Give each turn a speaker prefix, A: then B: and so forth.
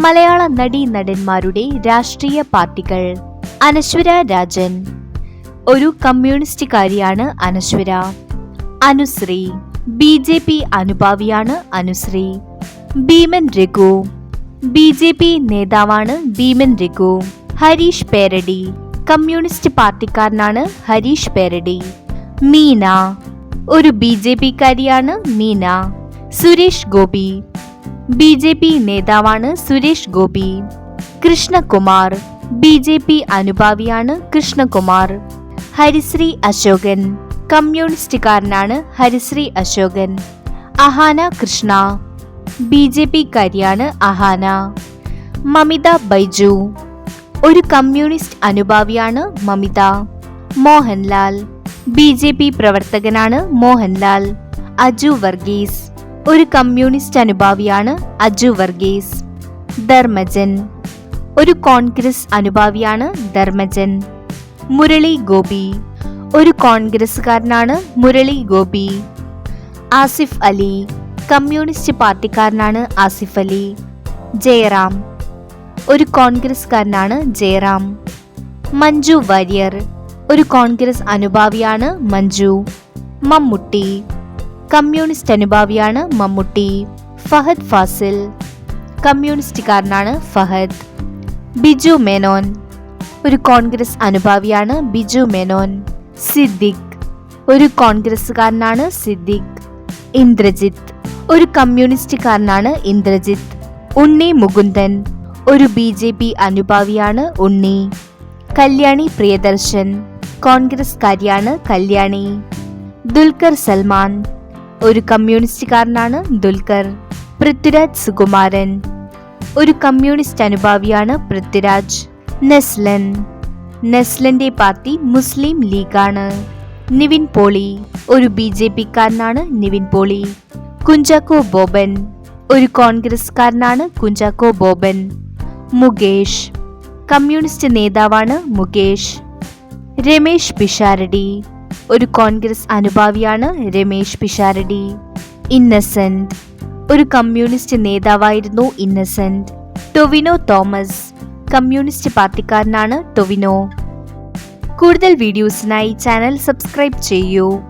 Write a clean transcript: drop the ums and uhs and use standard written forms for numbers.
A: മലയാള നടീനടന്മാരുടെ രാഷ്ട്രീയ പാർട്ടികൾ. അനശ്വര രാജൻ. ഒരു കമ്മ്യൂണിസ്റ്റുകാരിയാണ് അനശ്വര. അനുശ്രീ. BJP അനുഭാവിയാണ് അനുശ്രീ. ഭീമൻ രഘു. BJP നേതാവാണ് ഭീമൻ രഘു. ഹരീഷ് പേരടി. കമ്മ്യൂണിസ്റ്റ് പാർട്ടിക്കാരനാണ് ഹരീഷ് പേരടി. മീന. ഒരു BJP കാരിയാണ് മീന. സുരേഷ് ഗോപി. BJP നേതാവാണ് സുരേഷ് ഗോപി. കൃഷ്ണകുമാർ. BJP അനുഭാവിയാണ് കൃഷ്ണകുമാർ. ഹരിശ്രീ അശോകൻ. കമ്മ്യൂണിസ്റ്റുകാരനാണ് ഹരിശ്രീ അശോകൻ. അഹാന കൃഷ്ണ. BJP കാരിയാണ് അഹാന. മമിത ബൈജു. ഒരു കമ്മ്യൂണിസ്റ്റ് അനുഭാവിയാണ് മമിത. മോഹൻലാൽ. BJP പ്രവർത്തകനാണ് മോഹൻലാൽ. അജു വർഗീസ്. ഒരു കമ്മ്യൂണിസ്റ്റ് അനുഭാവിയാണ് അജു വർഗീസ്. ധർമ്മജൻ. ഒരു കോൺഗ്രസ് അനുഭാവിയാണ് ധർമ്മജൻ. മുരളി ഗോപി. ഒരു കോൺഗ്രസുകാരനാണ് മുരളി ഗോപി. ആസിഫ് അലി. കമ്മ്യൂണിസ്റ്റ് പാർട്ടിക്കാരനാണ് ആസിഫ് അലി. ജയറാം. ഒരു കോൺഗ്രസുകാരനാണ് ജയറാം. മഞ്ജു വാര്യർ. ഒരു കോൺഗ്രസ് അനുഭാവിയാണ് മഞ്ജു. മമ്മൂട്ടി. കമ്മ്യൂണിസ്റ്റ് അനുഭാവിയാണ് മമ്മൂട്ടി. ഫഹദ് ഫാസിൽ. കമ്മ്യൂണിസ്റ്റുകാരനാണ് ഫഹദ്. ബിജു മേനോൻ. ഒരു കോൺഗ്രസ് അനുഭാവിയാണ് ബിജു മേനോൻ. സിദ്ദിഖ്. ഒരു കോൺഗ്രസുകാരനാണ് സിദ്ദിഖ്. ഇന്ദ്രജിത്ത്. ഒരു കമ്മ്യൂണിസ്റ്റുകാരനാണ് ഇന്ദ്രജിത്ത്. ഉണ്ണി മുകുന്ദൻ. ഒരു BJP അനുഭാവിയാണ് ഉണ്ണി. കല്യാണി പ്രിയദർശൻ. കോൺഗ്രസ്കാരിയാണ് കല്യാണി. ദുൽഖർ സൽമാൻ. ഒരു കമ്മ്യൂണിസ്റ്റുകാരനാണ് ദുൽഖർ. പൃഥ്വിരാജ് സുകുമാരൻ. ഒരു കമ്മ്യൂണിസ്റ്റ് അനുഭാവിയാണ് പൃഥ്വിരാജ്. നെസ്ലൻ. നെസ്ലന്റെ പാർട്ടി മുസ്ലിം ലീഗാണ്. നിവിൻ പോളി. ഒരു BJP കാരനാണ് നിവിൻ പോളി. കുഞ്ചാക്കോ ബോബൻ. ഒരു കോൺഗ്രസ്കാരനാണ് കുഞ്ചാക്കോ ബോബൻ. മുകേഷ്. കമ്മ്യൂണിസ്റ്റ് നേതാവാണ് മുകേഷ്. രമേശ് പിഷാരടി. ഒരു കോൺഗ്രസ് അനുഭാവിയാണ് രമേശ് പിഷാരടി. ഇന്നസെന്റ്. ഒരു കമ്മ്യൂണിസ്റ്റ് നേതാവായിരുന്നു ഇന്നസെന്റ്. ടൊവിനോ തോമസ്. കമ്മ്യൂണിസ്റ്റ് പാർട്ടിക്കാരനാണ് ടൊവിനോ. കൂടുതൽ വീഡിയോസിനായി ചാനൽ സബ്സ്ക്രൈബ് ചെയ്യൂ.